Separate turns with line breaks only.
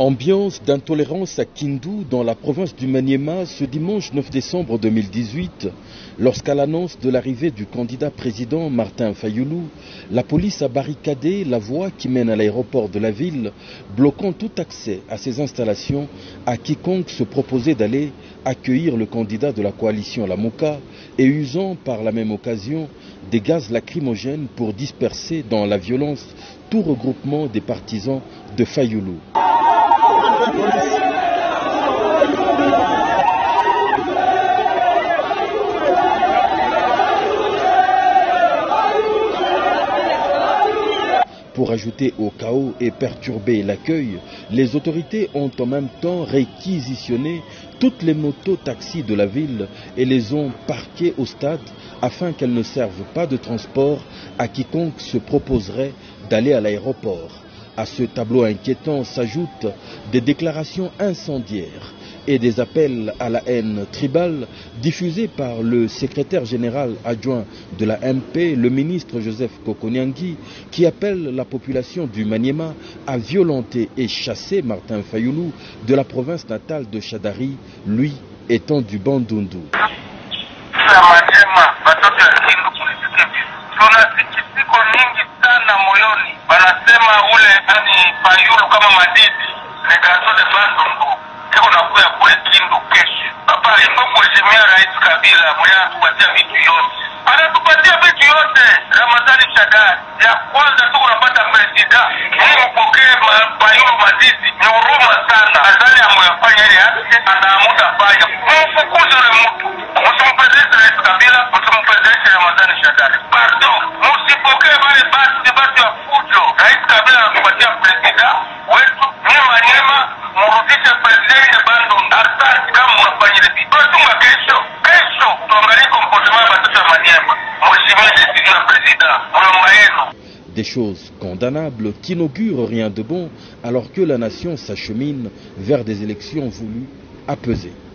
Ambiance d'intolérance à Kindu, dans la province du Maniema, ce dimanche 9 décembre 2018, lorsqu'à l'annonce de l'arrivée du candidat président Martin Fayulu, la police a barricadé la voie qui mène à l'aéroport de la ville, bloquant tout accès à ces installations à quiconque se proposait d'aller accueillir le candidat de la coalition Lamuka et usant par la même occasion des gaz lacrymogènes pour disperser dans la violence tout regroupement des partisans de Fayulu. Pour ajouter au chaos et perturber l'accueil, les autorités ont en même temps réquisitionné toutes les motos-taxis de la ville et les ont parquées au stade afin qu'elles ne servent pas de transport à quiconque se proposerait d'aller à l'aéroport. À ce tableau inquiétant s'ajoutent des déclarations incendiaires et des appels à la haine tribale diffusés par le secrétaire général adjoint de la MP, le ministre Joseph Kokoniangi, qui appelle la population du Maniema à violenter et chasser Martin Fayulu de la province natale de Shadari, lui étant du Bandundu.
Wanasema ule ani Fayulu kama madidi negazo de Bandundu kiko nakuya kule Kindu kesho. Hapa ipo kuheshimia Rais Kabila mwenye anatupatia vitu yote. Anatupatia vitu yote. Ramadhani Shadari ya kwanza tu unapata presida. Hii mpokee Fayulu madidi ni huruma sana. Nadhani amuyafanya ile yake anaamuda fanya. Mfukuzi ule mtu. Msimpendeze Rais Kabila, msimpendeze Ramadhani Shadari. Pardon, msipokee wale basi ya fujo. Rais Kabila anakupatia presida wetu ni Maniema, murudishe presidenti Bandundu. Asante kama unafanya ile vitu. Tunga kesho tuangalie comportement ya watoto wa Maniema. Mheshimiwa decision ya presida, mlomba yenu.
Des choses condamnables qui n'augurent rien de bon alors que la nation s'achemine vers des élections voulues apaisées.